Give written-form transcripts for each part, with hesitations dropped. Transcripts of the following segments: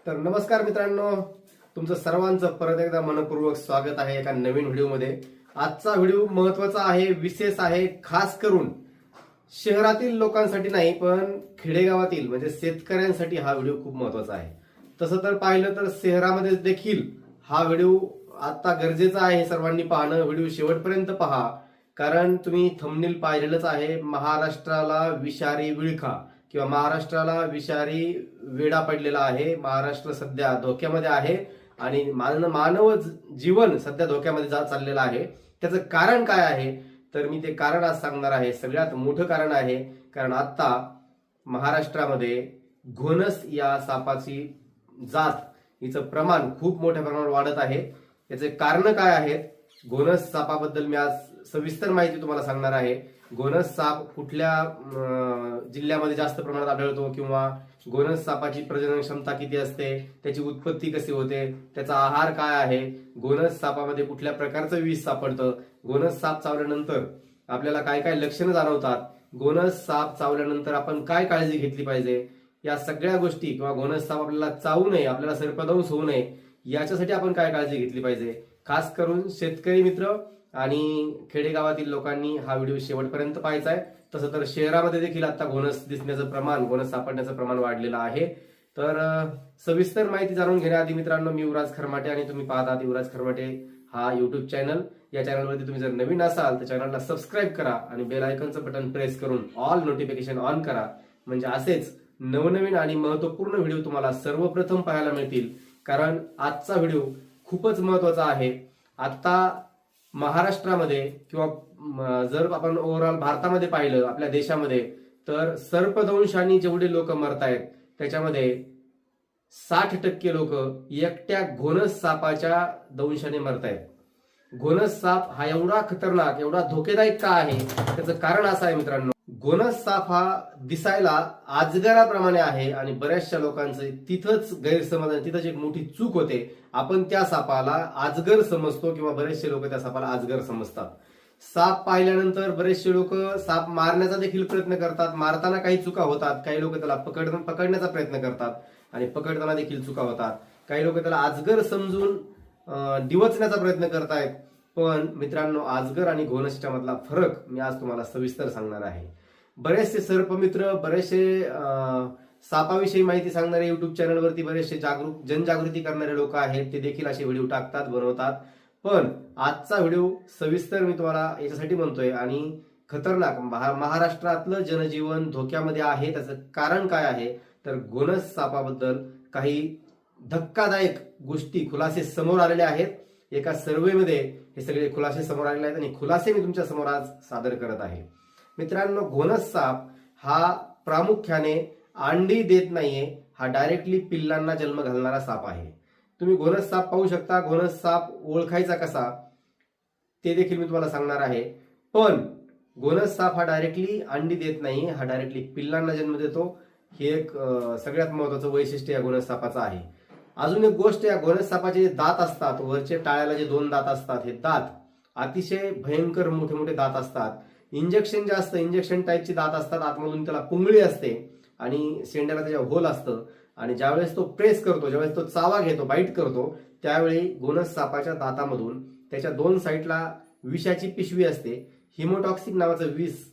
तर नमस्कार मित्रांनो, तुमचं सर्वांचं परत एकदा मनपूर्वक स्वागत आहे एका नवीन व्हिडिओमध्ये। आजचा व्हिडिओ महत्त्वाचा आहे, विशेष आहे, खास करून शहरातील लोकांसाठी नाही पण खेडेगावातील म्हणजे शेतकऱ्यांसाठी हा व्हिडिओ खूप महत्त्वाचा आहे। तसं तर पाहिलं तर शहरामध्ये देखील हा व्हिडिओ आता गरजेचा आहे सर्वांनी पाहणं। व्हिडिओ शेवटपर्यंत पहा, कारण तुम्ही थंबनेल पाहिलेलंच आहे। महाराष्ट्राला विषारी विळखा किंवा महाराष्ट्राला विषारी वेढा पडलेला आहे। महाराष्ट्र सध्या धोक्यामध्ये आहे आणि मानव जीवन सध्या धोक्यामध्ये चाललेलं आहे। त्याचं कारण काय आहे तर मी ते कारण आज सांगणार आहे। सगळ्यात मोठं कारण आहे, कारण आता महाराष्ट्रामध्ये घोणस या सापाची जात हिचं प्रमाण खूप मोठ्या प्रमाणावर वाढत आहे। याचे कारण काय आहेत, घोणस सापाबद्दल मी आज सविस्तर माहिती तुम्हाला सांगणार आहे। घोणस साप कुठल्या जिल्ह्यामध्ये जास्त प्रमाणात आढळतो किंवा घोणस सापाची प्रजनन क्षमता किती असते, त्याची उत्पत्ती कशी होते, त्याचा आहार काय आहे, घोणस सापामध्ये कुठल्या प्रकारचं विष सापडतं, घोणस साप चावल्यानंतर आपल्याला काय काय लक्षणं जाणवतात, घोणस साप चावल्यानंतर आपण काय काळजी घेतली पाहिजे, या सगळ्या गोष्टी किंवा घोणस साप आपल्याला चावू नये, आपल्याला सर्पदंश होऊ नये याच्यासाठी आपण काय काळजी घेतली पाहिजे। खास करून शेतकरी मित्र आणि खेडेगावातील लोकांनी हा व्हिडिओ शेवटपर्यंत पाहायचा आहे। तसं तर शहरामध्ये देखील आता घोणस दिसण्याचं प्रमाण, घोणस सापडण्याचं प्रमाण वाढलेलं आहे। तर सविस्तर माहिती जाणून घेण्याआधी मित्रांनो, मी युवराज खरमाटे आणि तुम्ही पाहत आहात युवराज खरमाटे हा युट्यूब चॅनल। या चॅनलवरती तुम्ही जर नवीन असाल तर चॅनलला सबस्क्राईब करा आणि बेल आयकॉनचं बटन प्रेस करून ऑल नोटिफिकेशन ऑन करा, म्हणजे असेच नवनवीन आणि महत्त्वपूर्ण व्हिडिओ तुम्हाला सर्वप्रथम पाहायला मिळतील। कारण आजचा व्हिडिओ खूपच महत्त्वाचा आहे। आता महाराष्ट्रामध्ये किंवा जर आपण ओव्हरऑल भारतामध्ये पाहिलं, आपल्या देशामध्ये, तर सर्पदंशाने जेवढे लोक मरतायत त्याच्यामध्ये 60% लोक एकट्या घोणस सापाच्या दंशाने मरतायत। घोणस साप हा एवढा खतरनाक, एवढा धोकेदायक का आहे, त्याचं कारण असं आहे मित्रांनो, घोणस साप हा दिसायला अजगराप्रमाणे आहे आणि बऱ्याचशा लोकांचं तिथंच गैरसमज आणि तिथंच एक मोठी चूक होते। आपण त्या सापाला अजगर समजतो किंवा बरेचसे लोक त्या सापाला अजगर समजतात। साप पाहिल्यानंतर बरेचसे लोक साप मारण्याचा देखील प्रयत्न करतात, मारताना काही चुका होतात, काही लोक त्याला पकडण्याचा प्रयत्न करतात आणि पकडताना देखील चुका होतात, काही लोक त्याला अजगर समजून डिवचण्याचा प्रयत्न करतायत। पण मित्रांनो, अजगर आणि घोणसच्या मधला फरक मी आज तुम्हाला सविस्तर सांगणार आहे। बरेचसे सर्पमित्र, बरेचसे सापाविषयी माहिती सांगणारे युट्यूब चॅनलवरती बरेचसे जनजागृती करणारे लोक आहेत, ते देखील असे व्हिडिओ टाकतात, बनवतात। पण आजचा व्हिडिओ सविस्तर मी तुम्हाला याच्यासाठी म्हणतोय आणि खतरनाक महाराष्ट्रातलं जनजीवन धोक्यामध्ये आहे, त्याचं कारण काय आहे तर घोणस सापाबद्दल काही धक्कादायक गोष्टी, खुलासे समोर आलेले आहेत। एका सर्व्हेमध्ये हे सगळे खुलासे समोर आलेले आहेत आणि खुलासे मी तुमच्या समोर आज सादर करत आहे। मित्रांनो, घोणस साप हा प्रामुख्याने अंडी देत नाहीये, हा डायरेक्टली पिल्लांना जन्म घालणारा साप आहे। तुम्ही घोणस साप पाहू शकता। घोणस साप ओळखायचा कसा ते देखील मी तुम्हाला सांगणार आहे। पण घोणस साप हा डायरेक्टली अंडी देत नाही, हा डायरेक्टली पिल्लांना जन्म देतो। हे एक सगळ्यात महत्वाचं वैशिष्ट्य या घोणस सापाचं आहे। अजून एक गोष्ट, या घोणस सापाचे जे दात असतात, वरचे टाळ्याला जे 2 दात असतात, हे दात अतिशय भयंकर मोठे मोठे दात असतात। इंजेक्शन जे असतं, इंजेक्शन टाईपचे दात असतात, आतमधून त्याला पुंगळी असते आणि शेंड्याला त्याच्या होल असतं आणि ज्यावेळेस तो प्रेस करतो, ज्यावेळेस तो चावा घेतो, बाईट करतो, त्यावेळी घोणस सापाच्या दातामधून त्याच्या 2 साईडला विषाची पिशवी असते। हिमोटॉक्सिक नावाचं विष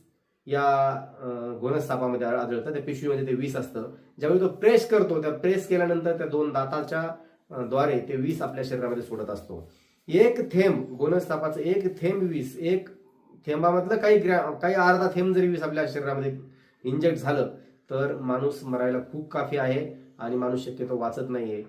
या घोणस सापामध्ये आढळतं, त्या पिशवीमध्ये ते विष असतं। ज्यावेळी तो प्रेस करतो, त्या प्रेस केल्यानंतर त्या 2 दाताच्या द्वारे ते विष आपल्या शरीरामध्ये सोडत असतो। एक थेंब घोणस सापाचं, एक थेंब विष, एक थेंबामधलं काही अर्धा थेंब जरी विष आपल्या शरीरामध्ये इंजेक्ट झालं तर माणूस मरायला खूप काफी आहे आणि माणूस शक्यतो वाचत नाहीये।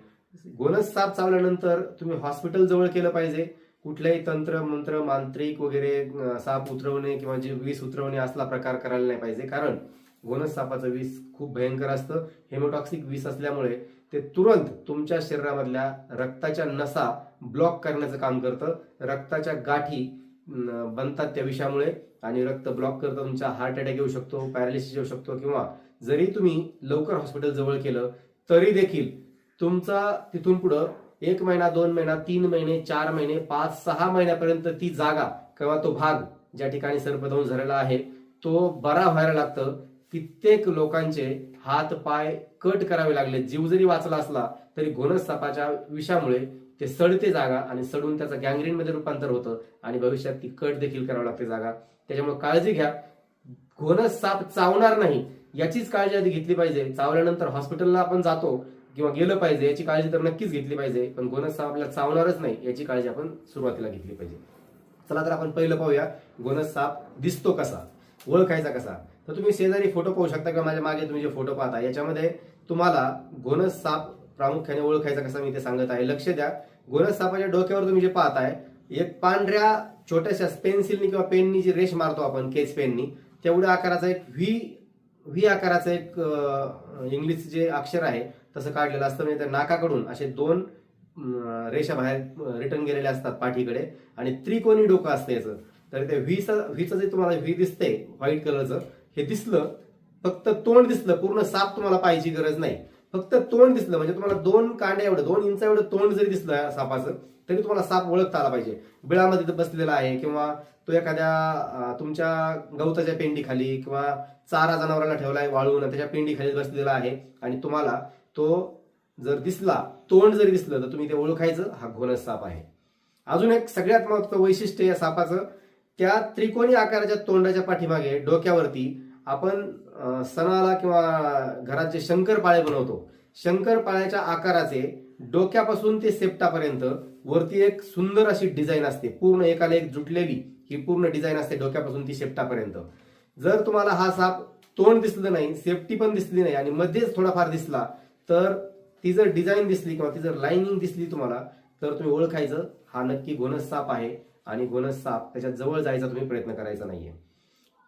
घोणस साप चावल्यानंतर तुम्ही हॉस्पिटल जवळ केलं पाहिजे। कुठल्याही तंत्र मंत्र मांत्रिक वगैरे साप उतरवणे किंवा जे विष उतरवणे असला प्रकार करायला नाही पाहिजे, कारण घोणस सापाचं विष खूप भयंकर असतं। हेमोटॉक्सिक विष असल्यामुळे ते तुरंत तुमच्या शरीरामधल्या रक्ताच्या नसा ब्लॉक करण्याचं काम करतं। रक्ताच्या गाठी बनतात त्या विषामुळे आणि रक्त ब्लॉक करतं, तुमचा हार्ट अटॅक येऊ शकतो, पॅरालिसिस येऊ शकतो, किंवा जरी तुम्ही लवकर हॉस्पिटल जवळ केलं तरी देखील तुमचा तिथून पुढं 1 महिना, 2 महिना, 3 महिने, 4 महिने, 5-6 महिन्यापर्यंत ती जागा किंवा तो भाग ज्या ठिकाणी सर्पदंश झालेला आहे तो बरा व्हायला लागतं। कित्येक लोकांचे हात पाय कट करावे लागले, जीव जरी वाचला असला तरी घोणस सापाच्या विषामुळे ते सडते जागा आणि सडून त्याचं गँग्रीन मध्ये रूपांतर होतं आणि भविष्यात ती कट देखील करावी लागते जागा. त्याच्यामुळे काळजी घ्या. घोणस साप चावणार नाही याचीच काळजी आधी घेतली पाहिजे. चावल्यानंतर हॉस्पिटलला आपण जातो किंवा गेलं पाहिजे याची काळजी तर नक्कीच घेतली पाहिजे, पण घोणस साप आपल्याला चावणारच नाही याची काळजी आपण सुरुवातीला घेतली पाहिजे. चला तर आपण पहिलं पाहूया घोणस साप दिसतो कसा, ओळखायचा कसा. तर तुम्ही शेजारी फोटो पाहू शकता किंवा माझ्या मागे तुम्ही जे फोटो पाहता याच्यामध्ये तुम्हाला घोणस साप प्रामुख्याने ओळखायचा कसा मी ते सांगत आहे. लक्ष द्या. घोणस सापाच्या डोक्यावर तुम्ही जे पाहताय एक पांढऱ्या छोट्याशा पेन्सिलनी किंवा पेननी जी रेष मारतो आपण केच पेननी तेवढ्या आकाराचा एक व्ही आकाराचा एक इंग्लिश जे अक्षर आहे तसं काढलेलं असतं. म्हणजे त्या नाकाकडून असे 2 रेषा बाहेर रिटर्न गेलेल्या असतात पाठीकडे आणि त्रिकोणी डोकं असतं याचं. तर ते व्हीचं जे तुम्हाला व्ही दिसते व्हाईट कलरचं हे दिसलं, फक्त तोंड दिसलं, पूर्ण साप तुम्हाला पाहायची गरज नाही, फक्त तोंड दिसलं म्हणजे तुम्हाला 2 कांड्या एवढं 2 इंच एवढं तोंड जरी दिसलं सापाचं तरी तुम्हाला साप ओळखता आला पाहिजे. बिळामध्ये बसलेला आहे किंवा तो एखाद्या तुमच्या गवताच्या पेंडीखाली किंवा चारा जनावरांना ठेवलाय वाळून त्याच्या पेंडीखाली बसलेला आहे आणि तुम्हाला तो जर दिसला, तोंड जरी दिसलं तर तुम्ही ते ओळखायचं हा घोणस साप आहे. अजून एक सगळ्यात महत्त्वाचं वैशिष्ट्य या सापाचं, त्या त्रिकोणी आकाराच्या तोंडाच्या पाठीमागे डोक्यावरती आपण सणाला किंवा घरात जे शंकरपाळे बनवतो शंकरपाळ्याच्या आकाराचे डोक्यापासून ते सेपटापर्यंत वरती एक सुंदर अशी डिझाईन असते, पूर्ण एकाला एक जुटलेली ही पूर्ण डिझाईन असते डोक्यापासून ती शेपटापर्यंत. जर तुम्हाला हा साप तोंड दिसलं नाही, सेफ्टी पण दिसली नाही आणि मध्येच थोडाफार दिसला तर ती जर डिझाईन दिसली किंवा ती जर लाईनिंग दिसली तुम्हाला तर तुम्ही ओळखायचं हा नक्की घोणस साप आहे आणि घोणस साप त्याच्या जवळ जायचा तुम्ही प्रयत्न करायचा नाहीये.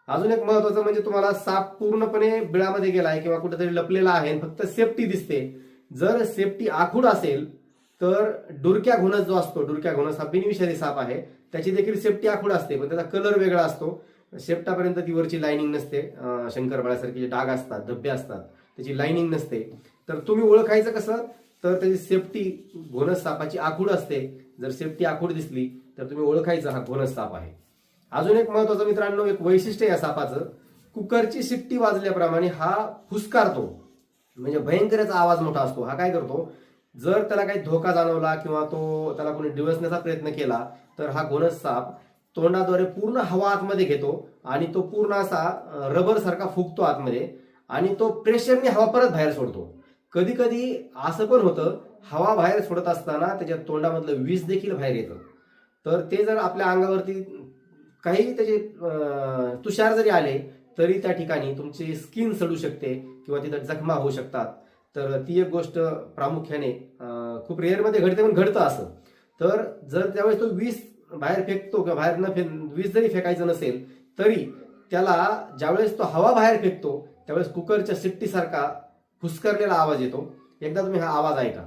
अजून एक महत्वाचं म्हणजे तुम्हाला साप पूर्णपणे बिळामध्ये गेलाय किंवा कुठेतरी लपलेला आहे, फक्त सेफ्टी दिसते. जर सेफ्टी आखूड असेल तर डुरक्या घोणस जो असतो, डुरक्या घोणस हा बिनविषारी साप आहे, त्याची देखील सेफ्टी आखूड असते पण त्याचा कलर वेगळा असतो. शेपटापर्यंत ती वरची लाईनिंग नसते, शंकरपाळ्यासारखे जे डाग असतात धब्बे असतात त्याची लाईनिंग नसते. तर तुम्ही ओळखायचं कसं, तर त्याची सेफ्टी घोणस सापाची आखूड असते. जर सेफ्टी आखूड दिसली तर तुम्ही ओळखायचं हा घोणस साप आहे. अजून एक महत्वाचं मित्रांनो एक वैशिष्ट्य या सापाचं, कुकरची शिट्टी वाजल्याप्रमाणे हा फुसकारतो, म्हणजे भयंकरच आवाज मोठा असतो. हा काय करतो, जर त्याला काही धोका जाणवला किंवा तो त्याला कोणी डिवसण्याचा प्रयत्न केला तर हा घोणस साप तोंडाद्वारे पूर्ण हवा आतमध्ये घेतो आणि तो पूर्ण असा रबर सारखा फुगतो आतमध्ये आणि तो प्रेशरने हवा परत बाहेर सोडतो. कधी कधी असं पण होतं हवा बाहेर सोडत असताना त्याच्या तोंडामधलं विष देखील बाहेर येतं. तर ते जर आपल्या अंगावरती काही त्याचे तुषार जरी आले तरी त्या ठिकाणी तुमची स्किन सडू शकते किंवा तिथं जखमा होऊ शकतात. तर ती एक गोष्ट प्रामुख्याने खूप रेअरमध्ये घडते पण घडतं असं. तर जर त्यावेळेस तो विष बाहेर फेकतो किंवा बाहेर विष जरी फेकायचं नसेल तरी त्याला ज्यावेळेस तो हवा बाहेर फेकतो त्यावेळेस कुकरच्या शिट्टीसारखा फुसकरलेला आवाज येतो. एकदा तुम्ही हा आवाज ऐका.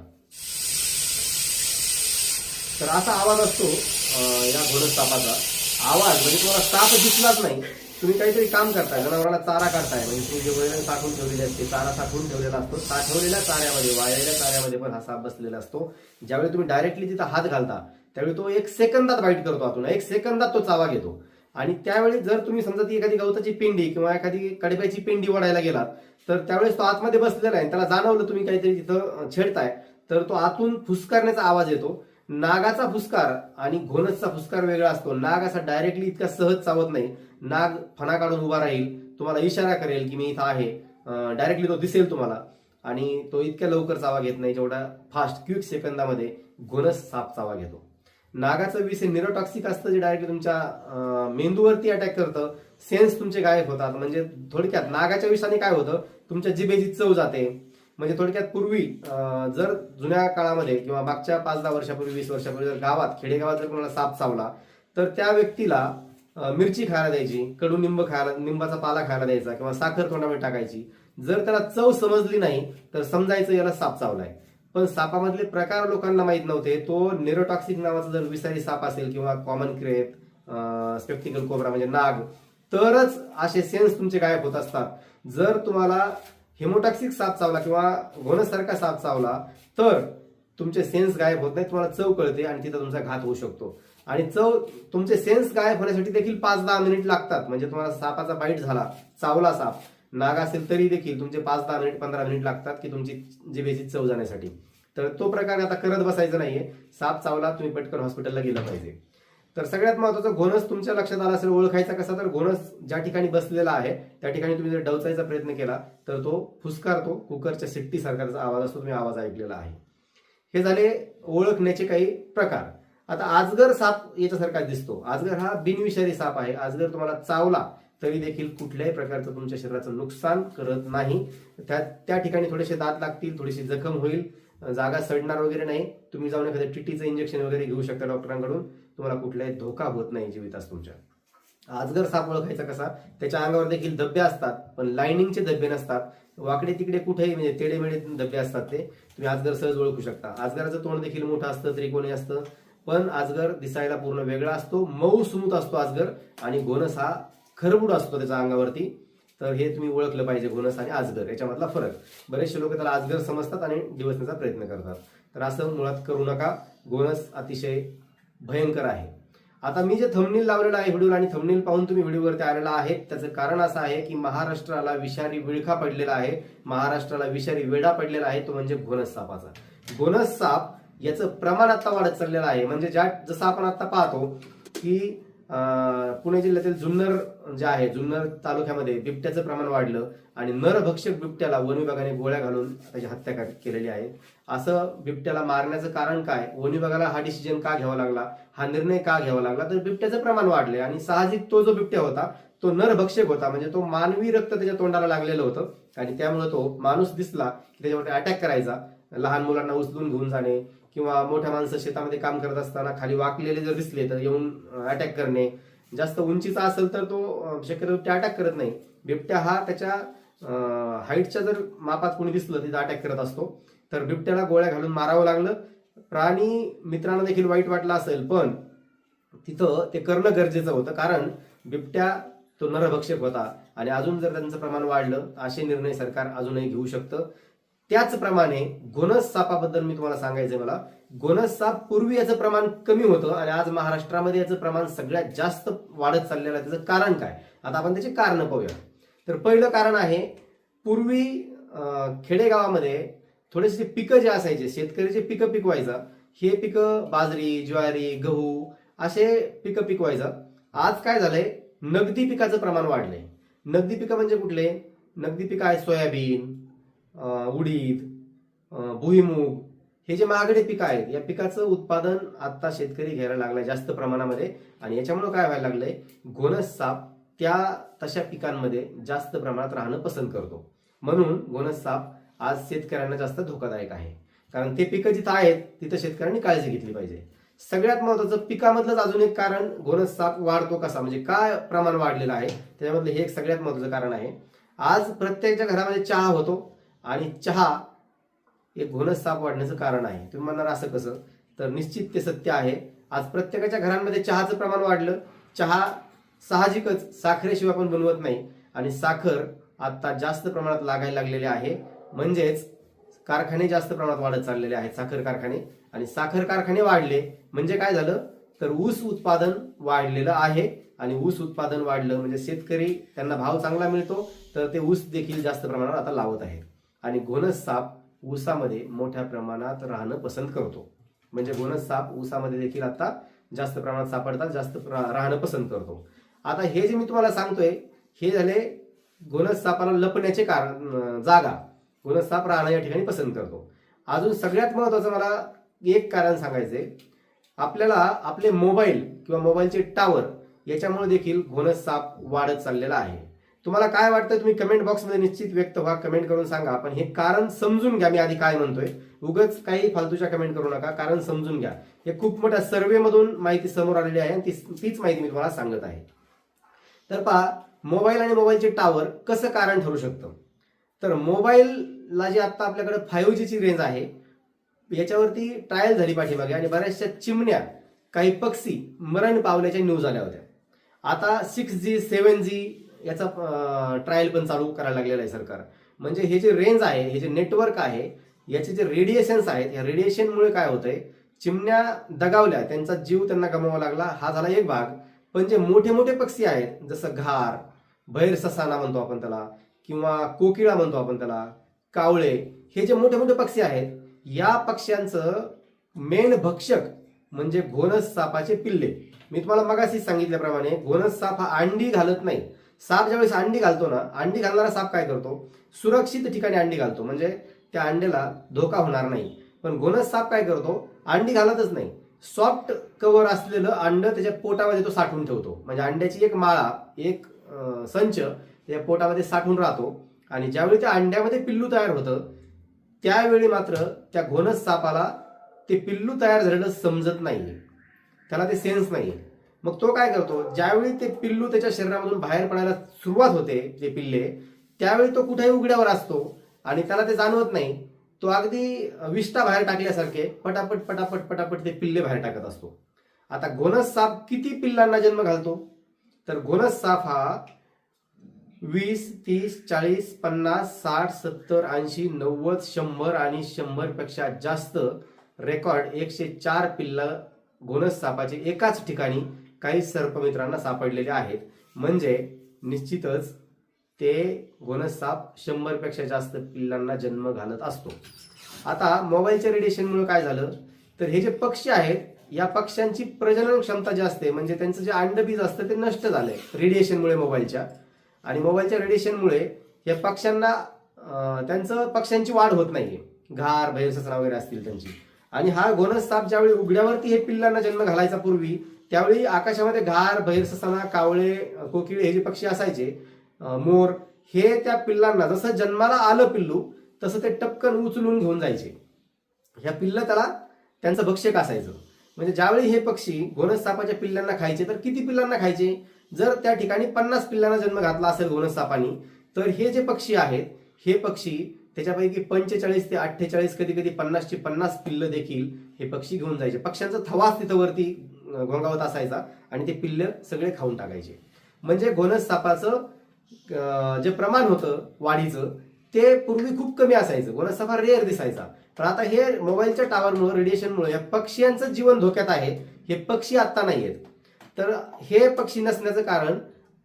तर असा आवाज असतो या घोणस सापाचा. आवाज म्हणजे तुम्हाला साप दिसलाच नाही, तुम्ही काहीतरी काम करताय, जनावरांना चारा काढताय, म्हणजे तुम्ही जे वैरण साठवून ठेवलेले असते, चारा साठवून ठेवलेला असतो, साठवलेल्या चाऱ्यामध्ये वाळलेल्या चाऱ्यामध्ये पण हा साप बसलेला असतो. ज्यावेळी तुम्ही डायरेक्टली तिथं हात घालता त्यावेळी तो 1 सेकंदात बाईट करतो आतून, 1 सेकंदात तो चावा घेतो. आणि त्यावेळी जर तुम्ही समजा ती एखादी गवताची पेंडी किंवा एखादी कडब्याची पेंडी वडायला गेलात तर त्यावेळेस तो आतमध्ये बसलेला आहे, त्याला जाणवलं तुम्ही काहीतरी तिथं छेडताय तर तो आतून फुसकारण्याचा आवाज येतो. नागाचा फुसकार आणि घोणसचा फुसकार वेगळा असतो. नाग असा डायरेक्टली इतका सहज चावत नाही, नाग फणा काढून उभा राहील, तुम्हाला इशारा करेल की मी इथं आहे, डायरेक्टली तो दिसेल तुम्हाला आणि तो इतक्या लवकर चावा घेत नाही जेवढा फास्ट क्विक सेकंदामध्ये घोणस साप चावा घेतो. नागाचं विष हे न्यूरोटॉक्सिक असतं जे डायरेक्टली तुमच्या मेंदूवरती अटॅक करतं, सेन्स तुमचे गायब होतात. म्हणजे थोडक्यात नागाच्या विषाने काय होतं, तुमच्या जिभेची चव जाते. म्हणजे थोडक्यात पूर्वी जर जुन्या काळामध्ये किंवा मागच्या 5-10 वर्षापूर्वी 20 वर्षापूर्वी जर गावात खेडेगावात जर कोणाला साप चावला तर त्या व्यक्तीला मिरची खायला द्यायची, कडुनिंब खायला, निंबाचा पाला खायला द्यायचा किंवा साखर तोंडामध्ये टाकायची. जर त्याला चव समजली नाही तर समजायचं याला साप चावलाय. पण सापामधले प्रकार लोकांना माहित नव्हते. तो न्यूरोटॉक्सिक नावाचा जर विषारी साप असेल किंवा कॉमन क्रेप, स्पेक्टिकल कोब्रा म्हणजे नाग, तरच असे सेन्स तुमचे गायब होत असतात. जर तुम्हाला हेमोटॉक्सिक साप चावला किंवा घोणसारखा साप चावला तर तुमचे सेन्स गायब होत नाही, तुम्हाला चव कळते आणि तिथं तुमचा घात होऊ शकतो. आणि चव तुमचे सेन्स गायब होण्यासाठी देखील 5-10 मिनिट लागतात. म्हणजे तुम्हाला सापाचा बाईट झाला, चावला साप नाग असेल तरी देखील तुमचे 5-10 मिनिट 15 मिनिट लागतात की तुमची जिभेची चव जाण्यासाठी. तर तो प्रकार आता करत बसायचा नाहीये. साप चावला तुम्ही पटकन हॉस्पिटलला गेलं पाहिजे. तर सगळ्यात महत्त्वाचा घोणस तुमच्या लक्षात आला असेल, ओळखायचा कसा, तर घोणस ज्या ठिकाणी बसलेला आहे त्या ठिकाणी तुम्ही जर डवचायचा प्रयत्न केला तर तो फुसकारतो, कुकरच्या शिट्टी सारखा त्याचा आवाज असतो, तुम्ही आवाज ऐकलेला आहे. हे झाले ओळखण्याचे काही प्रकार. आता आजगर साप याच्यासारखा दिसतो. आजगर हा बिनविषारी साप आहे. आजगर तुम्हाला चावला तरी देखील कुठल्याही प्रकारचं तुमच्या शरीराचं नुकसान करत नाही. त्या ठिकाणी थोडेसे दात लागतील, थोडीशी जखम होईल, जागा सडणार वगैरे नाही. तुम्ही जाऊन एखाद्या टीटीचं इंजेक्शन वगैरे घेऊ शकता डॉक्टरांकडून. तुम्हाला कुठलाही धोका होत नाही जीवितास तुमच्या. आजगर साप ओळखायचा कसा, त्याच्या अंगावर देखील धब्बे असतात पण लाइनिंगचे धब्बे नसतात. वाकडे तिकडे कुठेही म्हणजे तेडेमेडे धब्बे असतात, ते तुम्ही आजगर सहज ओळखू शकता. आजगराचं तोंड देखील मोठं असतं, त्रिकोणी असतं, पण आजगर दिसायला पूर्ण वेगळा असतो, मऊ स्मूथ असतो आजगर, आणि घोणस हा खरबूड असतो त्याच्या अंगावरती. तर हे तुम्ही ओळखलं पाहिजे, घोणस आणि आजगर याच्यामधला फरक. बरेचसे लोक त्याला आजगर समजतात आणि दिवसण्याचा प्रयत्न करतात. तर असं मुळात करू नका. घोणस अतिशय भयंकर आहे. आता मी जे थंबनेल लावलेलं आहे व्हिडिओला आणि थंबनेल पाहून तुम्ही व्हिडिओवरती आलेला आहे, त्याचं कारण असं आहे की महाराष्ट्राला विषारी विळखा पडलेला आहे, महाराष्ट्राला विषारी वेढा पडलेला आहे, तो म्हणजे घोणस सापाचा. घोणस साप याचं प्रमाण आता वाढत चाललेलं आहे. म्हणजे जसं आपण आता पाहतो की पुणे जिल्ह्यातील जुन्नर जे आहे, जुन्नर तालुक्यामध्ये बिबट्याचं प्रमाण वाढलं आणि नरभक्षक बिबट्याला वन विभागाने गोळ्या घालून त्याची हत्या केलेली आहे. असं बिबट्याला मारण्याचं कारण काय, वन विभागाला हा डिसिजन का घ्यावा लागला, हा निर्णय का घ्यावा लागला, तर बिबट्याचं प्रमाण वाढले आणि साहजिक तो जो बिबट्या होता तो नरभक्षक होता. म्हणजे तो मानवी रक्त त्याच्या तोंडाला लागलेलं होतं आणि त्यामुळे तो माणूस दिसला की त्याच्यावरती अटॅक करायचा. लहान मुलांना उचलून घेऊन जाणे किंवा मोठ्या माणसं शेतामध्ये काम करत असताना खाली वाकलेले जर दिसले तर येऊन अटॅक करणे. जास्त उंचीचा असेल तर तो शक्यतो अटॅक करत नाही. बिबट्या हा त्याच्या हाईटच्या जर मापात कोणी दिसलं तिथं अटॅक करत असतो. तर बिबट्याला गोळ्या घालून मारावं लागलं. प्राणी मित्रांना देखील वाईट वाटलं असेल, पण तिथं ते करणं गरजेचं होतं, कारण बिबट्या तो नरभक्षक होता आणि अजून जर त्यांचं प्रमाण वाढलं असे निर्णय सरकार अजूनही घेऊ शकतं. त्याचप्रमाणे घोणस सापाबद्दल मी तुम्हाला सांगायचंय मला. घोणस साप पूर्वी याचं प्रमाण कमी होतं आणि आज महाराष्ट्रामध्ये याचं प्रमाण सगळ्यात जास्त वाढत चाललेलं आहे. त्याचं कारण काय, आता आपण त्याची कारण पाहूया. तर पहिलं कारण आहे, पूर्वी खेडेगावामध्ये थोडेसे पिकं जे असायचे, शेतकरी जे पिकं पिकवायचा, हे पिकं बाजरी, ज्वारी, गहू असे पिकं पिकवायचं. आज काय झालंय, नगदी पिकाचं प्रमाण वाढलंय. नगदी पिकं म्हणजे कुठले, नगदी पिकं आहे सोयाबीन, उडीद, भुईमूग, हे जे महागडे पिकं आहेत, या पिकाचं उत्पादन आता शेतकरी घ्यायला लागलाय जास्त प्रमाणामध्ये. आणि याच्यामुळे काय व्हायला लागलंय, घोणस साप त्या तशा पिकांमध्ये जास्त प्रमाणात राहणं पसंत करतो. म्हणून घोणस साप आज शेतकऱ्यांना जास्त धोकादायक आहे, कारण ते पिकं जिथं आहेत तिथं शेतकऱ्यांनी काळजी घेतली पाहिजे. सगळ्यात महत्वाचं पिकामधलंच अजून एक कारण, घोणस साप वाढतो कसा, म्हणजे काय प्रमाण वाढलेलं आहे त्याच्यामधलं हे एक सगळ्यात महत्वाचं कारण आहे. आज प्रत्येकाच्या घरामध्ये चहा होतो आणि चहा एक घोणस साप वाढण्याचं कारण आहे. तुम्ही म्हणणार असं कसं, तर निश्चित ते सत्य आहे. आज प्रत्येकाच्या घरांमध्ये चहाचं प्रमाण वाढलं. चहा साहजिकच साखरेशिवाय आपण बनवत नाही आणि साखर आता जास्त प्रमाणात लागायला लागलेले आहे. म्हणजेच कारखाने जास्त प्रमाणात वाढत चाललेले आहेत, साखर कारखाने. आणि साखर कारखाने वाढले म्हणजे काय झालं, तर ऊस उत्पादन वाढलेलं आहे आणि ऊस उत्पादन वाढलं म्हणजे शेतकरी त्यांना भाव चांगला मिळतो, तर ते ऊस देखील जास्त प्रमाणात आता लावत आहेत. आणि घोणस साप ऊसामध्ये मोठ्या प्रमाणात राहणं पसंत करतो. म्हणजे घोणस साप ऊसामध्ये देखील आता जास्त प्रमाणात सापडतात, जास्त राहणं पसंत करतो. आता हे जे मी तुम्हाला सांगतोय हे झाले घोणस सापाला लपण्याचे कारण, जागा. घोणस साप राहणं या ठिकाणी पसंत करतो. अजून सगळ्यात महत्वाचं मला एक कारण सांगायचंय, आपल्याला आपले मोबाईल किंवा मोबाईलचे टावर याच्यामुळे देखील घोणस साप वाढत चाललेला आहे. तुम्हाला काय वाटतं तुम्ही कमेंट बॉक्समध्ये निश्चित व्यक्त व्हा, कमेंट करून सांगा. पण हे कारण समजून घ्या, मी आधी काय म्हणतोय. उगाच काही फालतूच्या कमेंट करू नका, कारण समजून घ्या. हे खूप मोठ्या सर्व्हे मधून माहिती समोर आलेली आहे आणि तीच माहिती मी तुम्हाला सांगत आहे. तर पहा, मोबाईल आणि मोबाईलचे टावर कसं कारण ठरू शकतं. तर मोबाईलला जी आता आपल्याकडे 5G ची रेंज आहे, याच्यावरती ट्रायल झाली पाठीमागे आणि बऱ्याचशा चिमण्या, काही पक्षी मरण पावल्याच्या न्यूज आल्या होत्या. आता 6G 7G याचा ट्रायल पण चालू करायला लागलेला आहे सरकार. म्हणजे हे जे रेंज आहे, हे जे नेटवर्क आहे, याचे जे रेडिएशन्स आहेत, या रेडिएशनमुळे काय होतंय, चिमण्या दगावल्या, त्यांचा जीव त्यांना गमवावा लागला, हा झाला एक भाग. पण जे मोठे मोठे पक्षी आहेत, जसं घार, भैर ससाना म्हणतो आपण त्याला, किंवा कोकिळा म्हणतो आपण त्याला, कावळे, हे जे मोठे मोठे पक्षी आहेत, या पक्ष्यांचं मेन भक्षक म्हणजे घोणस सापाचे पिल्ले. मी तुम्हाला मगाशी सांगितल्याप्रमाणे घोणस साप हा अंडी घालत नाही. साप ज्यावेळेस अंडी घालतो ना, अंडी घालणारा साप काय करतो, सुरक्षित ठिकाणी अंडी घालतो, म्हणजे त्या अंड्याला धोका होणार नाही. पण घोणस साप काय करतो, अंडी घालतच नाही, सॉफ्ट कव्हर असलेलं अंड त्याच्या पोटामध्ये तो साठवून ठेवतो. म्हणजे अंड्याची एक माळा, एक संच त्या पोटामध्ये साठवून राहतो. आणि ज्यावेळी त्या अंड्यामध्ये पिल्लू तयार होतं, त्यावेळी मात्र त्या घोणस सापाला ते पिल्लू तयार झालेलं समजत नाही, त्याला ते सेन्स नाही. मग तो काय करतो, ज्यावेळी ते पिल्लू त्याच्या शरीरामधून बाहेर पडायला सुरुवात होते, ते पिल्ले, त्यावेळी तो कुठेही उघड्यावर असतो आणि त्याला ते जाणवत नाही. तो अगदी विष्ठा बाहेर टाकल्यासारखे पटापट पटापट पटापट ते पिल्ले बाहेर टाकत असतो. आता घोणस साप किती पिल्लांना जन्म घालतो, तर घोणस साप हा 20, 30, 40, 50, 60, 70, 80, 90, 100 आणि 100 पेक्षा जास्त रेकॉर्ड 104 पिल्ल घोणस सापाचे एकाच ठिकाणी काही सर्पमित्रांना सापडलेले आहेत. म्हणजे निश्चितच ते घोणस साप 100 पेक्षा जास्त पिल्लांना जन्म घालत असतो. आता मोबाईलच्या रेडिएशनमुळे काय झालं, तर हे जे पक्षी आहेत, या पक्ष्यांची प्रजनन क्षमता जी असते, म्हणजे त्यांचं जे अंडबीज असतं ते नष्ट झालंय रेडिएशनमुळे, मोबाईलच्या. आणि मोबाईलच्या रेडिएशनमुळे या पक्ष्यांना त्यांचं पक्ष्यांची वाढ होत नाहीये, घार, बहिरससना वगैरे असतील त्यांची. आणि हा घोणस साप ज्यावेळी उघड्यावरती हे पिल्लांना जन्म घालायचा पूर्वी, त्यावेळी आकाशामध्ये घार, बहिरससना, कावळे, कोकिळे हे जे पक्षी असायचे, मोर, हे त्या पिल्लांना जसं जन्माला आलं पिल्लू तसं ते टपकन उचलून घेऊन जायचे. ह्या पिल्लं त्याला त्यांचं भक्षक असायचं. म्हणजे ज्यावेळी हे पक्षी घोणस सापाच्या पिल्लांना खायचे, तर किती पिल्लांना खायचे, जर त्या ठिकाणी 50 पिल्लांना जन्म घातला असेल घोणस सापानी, तर हे जे पक्षी आहेत, हे पक्षी त्याच्यापैकी 45 ते 48, कधी कधी 50 ची 50 पिल्लं देखील हे पक्षी घेऊन जायचे. पक्ष्यांचा थवाच तिथं वरती घोंगावत असायचा आणि ते पिल्लं सगळे खाऊन टाकायचे. म्हणजे घोणस सापाचं जे प्रमाण होतं वाढीचं, ते पूर्वी खूप कमी असायचं, घोणस साप रेअर दिसायचा. पण आता हे मोबाईलच्या टावरमुळे, रेडिएशनमुळे या पक्ष्यांचं जीवन धोक्यात आहे. हे पक्षी आता नाहीयेत. तर हे पक्षी नसण्याचं कारण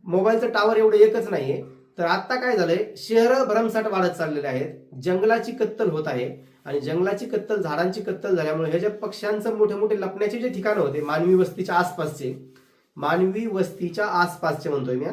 मोबाईलचं टावर एवढं एकच नाहीये, तर आता काय झालंय, शहरं भरमसाठ वाढत चाललेले आहेत, जंगलाची कत्तल होत आहे. आणि जंगलाची कत्तल, झाडांची कत्तल झाल्यामुळे हे जे पक्ष्यांचं मोठे मोठे लपण्याचे जे ठिकाणं होते मानवी वस्तीच्या आसपासचे म्हणतोय मी,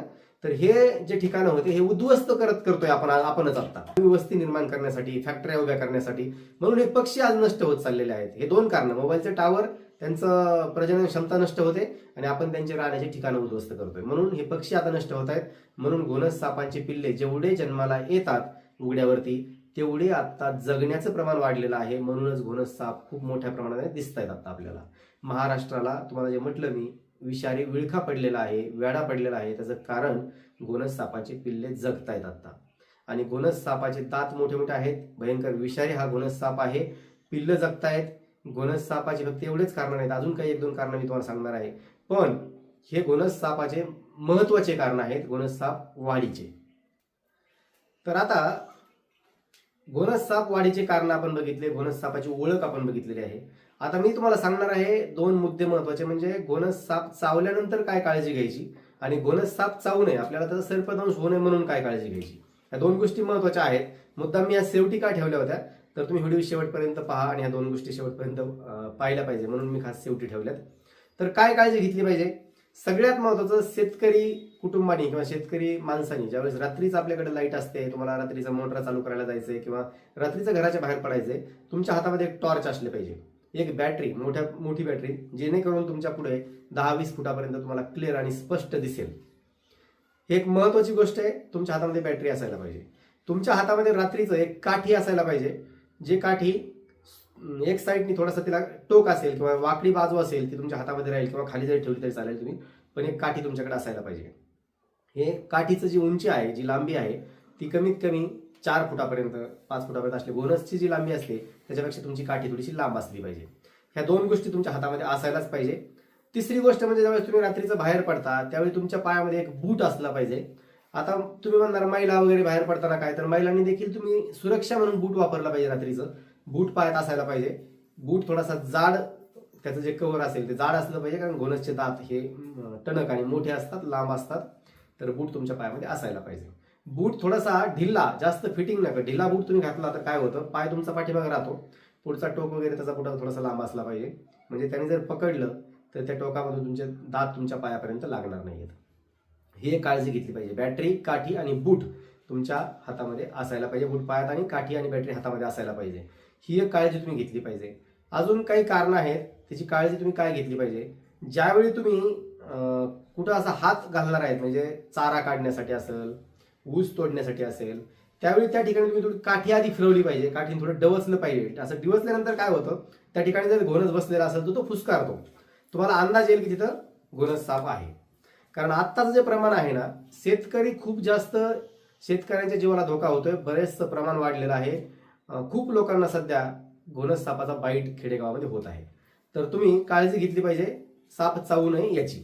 तर हे जे ठिकाणं होते हे उद्ध्वस्त करतोय आपणच आता वस्ती निर्माण करण्यासाठी, फॅक्टऱ्या उभ्या करण्यासाठी. म्हणून हे पक्षी आज नष्ट होत चाललेले आहेत. हे दोन कारण, मोबाईलचे टावर, त्यांचं प्रजनन क्षमता नष्ट होते आणि आपण त्यांचे राहण्याचे ठिकाणं उद्ध्वस्त करतोय, म्हणून हे पक्षी आता नष्ट होत आहेत. म्हणून घोणस सापांचे पिल्ले जेवढे जन्माला येतात उघड्यावरती, तेवढे आता जगण्याचं प्रमाण वाढलेलं आहे. म्हणूनच घोणस साप खूप मोठ्या प्रमाणात दिसत आहेत आता आपल्याला. महाराष्ट्राला तुम्हाला जे म्हटलं मी, विषारी विळखा पडलेला आहे, वेढा पडलेला आहे, त्याचं कारण घोणस सापाचे पिल्ले जगतायत आता. आणि घोणस सापाचे दात मोठे मोठे आहेत, भयंकर विषारी हा घोणस साप आहे, पिल्लं जगतायत. घोणस सापाचे फक्त एवढेच कारण नाहीत, अजून काही 1-2 कारण मी तुम्हाला सांगणार आहे. पण हे घोणस सापाचे महत्वाचे कारण आहेत, घोणस साप वाढीचे. तर आता घोणस साप वाढीचे कारण आपण बघितले, घोणस सापाची ओळख आपण बघितलेली आहे. आता मी तुम्हाला सांगणार आहे 2 मुद्दे महत्वाचे, म्हणजे घोणस साप चावल्यानंतर काय काळजी घ्यायची आणि घोणस साप चावू नये, आपल्याला त्याचा सर्पदंश होऊ नये म्हणून काय काळजी घ्यायची. या 2 गोष्टी महत्वाच्या आहेत. मुद्दाम मी या शेवटी का ठेवल्या होत्या, तर तुम्ही व्हिडिओ शेवटपर्यंत पहा आणि ह्या 2 गोष्टी शेवटपर्यंत पाहिल्या पाहिजे, म्हणून मी खास शेवटी ठेवल्यात. तर काय काळजी घेतली पाहिजे, सगळ्यात महत्वाचं, शेतकरी कुटुंबानी किंवा शेतकरी माणसांनी ज्यावेळेस रात्रीच आपल्याकडे लाईट असते, तुम्हाला रात्रीचा मोटर चालू करायला जायचंय किंवा रात्रीचं घराच्या बाहेर पडायचंय, तुमच्या हातामध्ये एक टॉर्च असले पाहिजे, एक बॅटरी, मोठी बॅटरी, जेणेकरून तुमच्या पुढे 10-20 फुटापर्यंत तुम्हाला क्लिअर आणि स्पष्ट दिसेल. ही एक महत्वाची गोष्ट आहे, तुमच्या हातामध्ये बॅटरी असायला पाहिजे. तुमच्या हातामध्ये रात्रीचं एक काठी असायला पाहिजे, जे काठी एक साईडनी थोडासा तिला टोक असेल किंवा वाकडी बाजू असेल ती तुमच्या हातामध्ये राहील, किंवा खाली जरी ठेवली तरी चालेल तुम्ही, पण एक काठी तुमच्याकडे असायला पाहिजे. हे काठीचं जी उंची आहे, जी लांबी आहे, ती कमीत कमी 4 फुटापर्यंत, 5 फुटापर्यंत असली. घोणसची जी लांबी असते त्याच्यापेक्षा तुमची काठी थोडीशी लांब असली पाहिजे. ह्या 2 गोष्टी तुमच्या हातामध्ये असायलाच पाहिजे. तिसरी गोष्ट म्हणजे ज्यावेळेस तुम्ही रात्रीचं बाहेर पडता त्यावेळी तुमच्या पायामध्ये एक बूट असला पाहिजे. आता तुम्ही म्हणणार महिला वगैरे बाहेर पडताना काय, तर महिलांनी देखील तुम्ही सुरक्षा म्हणून बूट वापरला पाहिजे. रात्रीचं बूट पायात असायला पाहिजे. बूट थोडासा जाड, त्याचं जे कव्हर असेल ते जाड असलं पाहिजे, कारण घोणसचे दात हे टणक आणि मोठे असतात, लांब असतात, तर बूट तुमच्या पायामध्ये असायला पाहिजे. बूट थोडासा ढिल्ला, जास्त फिटिंग नका, ढिल्ला बूट तुम्ही घातला तर काय होतं, पाय तुमचा पाठीमागे राहतो, पुढचा टोक वगैरे त्याचा बुटाचा थोडासा लांब असला पाहिजे, म्हणजे त्याने जर पकडलं तर त्या टोकामधून तुमचे दात तुमच्या पायापर्यंत लागणार नाहीत. ही एक काळजी घेतली पाहिजे. बॅटरी, काठी आणि बूट तुमच्या हातामध्ये असायला पाहिजे, बूट पायात आणि काठी आणि बॅटरी हातामध्ये असायला पाहिजे. ही एक काळजी तुम्ही घेतली पाहिजे. अजून काही कारणं आहेत, त्याची काळजी तुम्ही काय घेतली पाहिजे, ज्यावेळी तुम्ही कुठं असा हात घालणार आहेत, म्हणजे चारा काढण्यासाठी असेल, ऊस तोडण्यासाठी असेल, त्यावेळी त्या ठिकाणी तुम्ही थोडी काठी आधी फिरवली पाहिजे, काठीने थोडं डवचलं पाहिजे. असं डिवचल्यानंतर काय होतं, त्या ठिकाणी जर घोणस बसलेला असेल तर तो फुसकारतो, तुम्हाला अंदाज येईल की तिथं घोणस साप आहे. कारण आत्ताचं जे प्रमाण आहे ना, शेतकरी खूप जास्त, शेतकऱ्यांच्या जीवाला धोका होतोय, बरेच प्रमाण वाढलेलं आहे. खूप लोकांना सध्या घोणस सापाचा बाईट खेडेगावामध्ये होत आहे. तर तुम्ही काळजी घेतली पाहिजे साप चावू नये याची.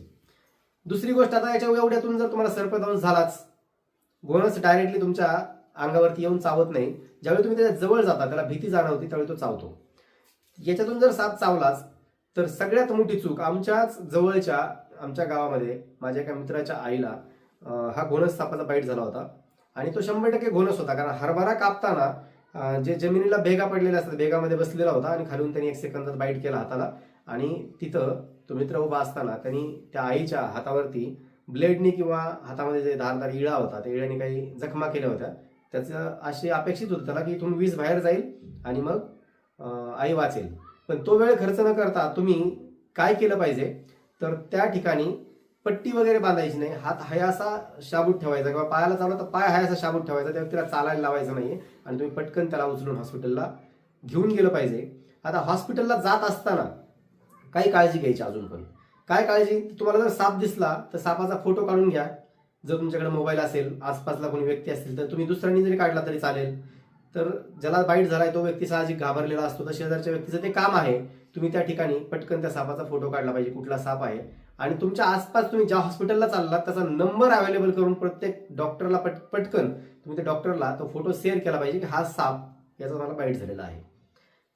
दुसरी गोष्ट, आता याच्या एवढ्यातून जर तुम्हाला सर्पदंश झालाच, घोणस डायरेक्टली तुमच्या अंगावरती येऊन चावत नाही, ज्यावेळी तुम्ही त्याच्या जवळ जाता, त्याला भीती जाणवती, त्यावेळी तो चावतो. याच्यातून जर साप चावलाच तर सगळ्यात मोठी चूक, आमच्याच जवळच्या आमच्या गावामध्ये माझ्या एका मित्राच्या आईला हा घोणस सापाचा बाईट झाला होता, आणि तो 100% घोणस होता. कारण हरभरा कापताना जे जमिनीला भेगा पडलेल्या असतात, भेगामध्ये बसलेला होता, आणि खालून त्यांनी 1 सेकंदात बाईट केला हाताला, आणि तिथं तो मित्र उभा असताना त्यांनी त्या आईच्या हातावरती ब्लेडनी किंवा हातामध्ये जे धारदार इळा होता त्या इळ्याने काही जखमा केल्या होत्या. त्याचं अशी अपेक्षित होतं त्याला की इथून विष बाहेर जाईल आणि मग आई वाचेल. पण तो वेळ खर्च न करता तुम्ही काय केलं पाहिजे, तर त्या ठिकाणी पट्टी वगैरे बांधायची नाही, हात हाय असा शाबूत ठेवायचा, किंवा पायाला चालला तर पाय हाय असा शाबूत ठेवायचा, त्या व्यक्तीला चालायला लावायचं नाहीये, आणि तुम्ही पटकन त्याला उचलून हॉस्पिटलला घेऊन गेलं पाहिजे. आता हॉस्पिटलला जात असताना काही काळजी घ्यायची. अजून पण काय काळजी, तुम्हाला जर साप दिसला तर सापाचा फोटो काढून घ्या. जर तुमच्याकडे मोबाईल असेल, आसपासला कोणी व्यक्ती असतील तर तुम्ही दुसऱ्यांनी जरी काढला तरी चालेल. तर ज्याला बाईट झालाय तो व्यक्ती साहजिक घाबरलेला असतो, तर शेजारच्या व्यक्तीचं ते काम आहे, तुम्ही त्या ठिकाणी पटकन त्या सापाचा फोटो काढला पाहिजे, कुठला साप आहे. आणि तुमच्या आसपास तुम्ही ज्या हॉस्पिटलला चाललात त्याचा नंबर अवेलेबल करून प्रत्येक डॉक्टरला पटकन तुम्ही त्या डॉक्टरला तो फोटो शेअर केला पाहिजे की हा साप याचा मला बाईट झालेला आहे.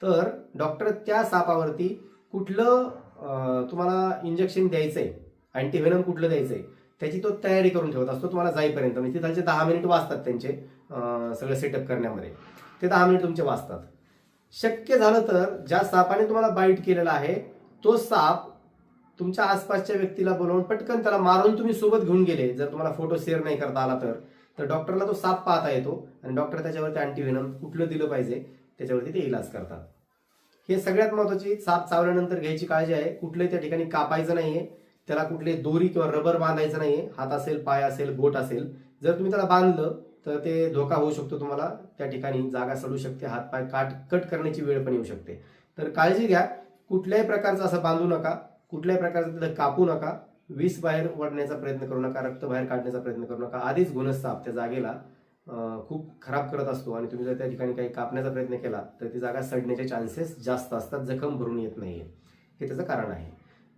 तर डॉक्टर त्या सापावरती कुठलं तुम्हाला इंजेक्शन द्यायचंय, अँटीव्हेनम कुठलं द्यायचंय, त्याची तो तयारी करून ठेवत असतो तुम्हाला जाईपर्यंत. म्हणजे तिथलचे 10 मिनिट वाचतात त्यांचे सगळं सेटअप करण्यामध्ये, ते 10 मिनिट तुमचे वाचतात. शक्य झालं तर ज्या सापाने तुम्हाला बाईट केलेला आहे तो साप तुमच्या आसपासच्या व्यक्तीला बोलवून पटकन त्याला मारून तुम्ही सोबत घेऊन गेले, जर तुम्हाला फोटो शेअर नाही करता आला तर डॉक्टरला तो साप पाहता येतो, आणि डॉक्टर त्याच्यावरती अँटीव्हेनम कुठलं दिलं पाहिजे त्याच्यावरती ते इलाज करतात. हे सगळ्यात महत्वाची साप चावल्यानंतर घ्यायची काळजी आहे. कुठलंही त्या ठिकाणी कापायचं नाहीये, त्याला कुठले दोरी किंवा रबर बांधायचं नाहीये, हात असेल, पाय असेल, बोट असेल, जर तुम्ही त्याला बांधलं तर ते धोका होऊ शकतो तुम्हाला, त्या ठिकाणी जागा सडू शकते, हात पाय कट करण्याची वेळ पण येऊ शकते. तर काळजी घ्या, कुठल्याही प्रकारचं असं बांधू नका, कुठल्याही प्रकारचं तिथं कापू नका, विष बाहेर ओढण्याचा प्रयत्न करू नका, रक्त बाहेर काढण्याचा प्रयत्न करू नका. आधीच घोणस साप त्या जागेला खूप खराब करत असतो, आणि तुम्ही जर त्या ठिकाणी काही कापण्याचा प्रयत्न केला तर ती जागा सडण्याचे चान्सेस जास्त असतात, जखम भरून येत नाहीये, हे त्याचं कारण आहे.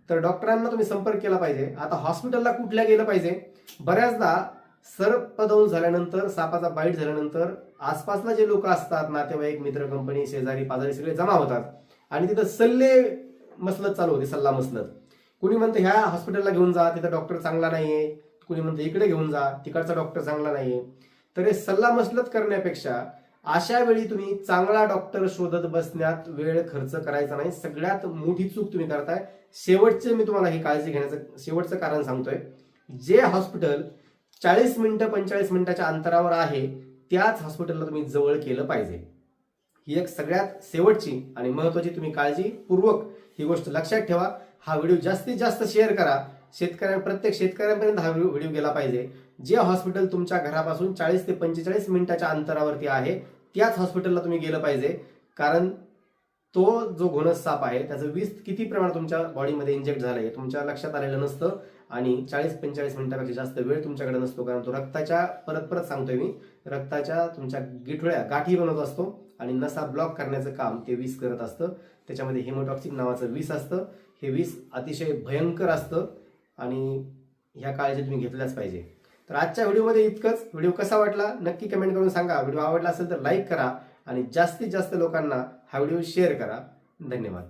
तर डॉक्टरांना तुम्ही संपर्क केला पाहिजे. आता हॉस्पिटलला कुठल्या गेलं पाहिजे, बऱ्याचदा सर्पदंश झाल्यानंतर, सापाचा बाईट झाल्यानंतर आसपासला जे लोक असतात, नातेवाईक, मित्र, कंपनी, शेजारी पाजारी सगळे जमा होतात, आणि तिथं सल्ले मसलत चालू होते, सल्ला मसलत. कुणी म्हणतं ह्या हॉस्पिटलला घेऊन जा, तिथं डॉक्टर चांगला नाहीये, कुणी म्हणतं इकडे घेऊन जा, तिकडचा डॉक्टर चांगला नाहीये. तर हे सल्ला मसलत करण्यापेक्षा अशा वेळी तुम्ही चांगला डॉक्टर शोधत बसण्यात वेळ खर्च करायचा नाही. सगळ्यात मोठी चूक तुम्ही करताय. शेवटचे मी तुम्हाला ही काळजी घेण्याचं शेवटचं कारण सांगतोय, जे हॉस्पिटल 40 मिनिटं 45 मिनिटाच्या अंतरावर आहे त्याच हॉस्पिटलला तुम्ही जवळ केलं पाहिजे. ही एक सगळ्यात शेवटची आणि महत्वाची तुम्ही काळजीपूर्वक ही गोष्ट लक्षात ठेवा. हा व्हिडिओ जास्तीत जास्त शेअर करा, प्रत्येक शेतकऱ्यांपर्यंत हा व्हिडिओ गेला पाहिजे. जे हॉस्पिटल तुमच्या घरापासून 40 ते 45 मिनिटाच्या अंतरावरती आहे त्याच हॉस्पिटलला तुम्ही गेलं पाहिजे. कारण तो जो घोणस साप आहे त्याचं विष किती प्रमाणात तुमच्या बॉडीमध्ये इंजेक्ट झालंय तुमच्या लक्षात आलेलं नसतं, आणि 40-45 मिनिटापेक्षा जास्त वेळ तुमच्याकडे नसतो. कारण तो रक्ताच्या, परत सांगतोय मी, रक्ताच्या तुमच्या गाठी बनवत असतो, आणि नसा ब्लॉक करण्याचं काम ते विष करत असतं. त्याच्यामध्ये हेमोटॉक्सिक नावाचं विष असतं. हे विष अतिशय भयंकर असतं, आणि ह्या काळजी तुम्ही घेतल्याच पाहिजे. तर आजच्या व्हिडिओमध्ये इतकंच. व्हिडिओ कसा वाटला नक्की कमेंट करून सांगा. व्हिडिओ आवडला असेल तर लाईक करा, आणि जास्तीत जास्त लोकांना हा व्हिडिओ शेअर करा. धन्यवाद.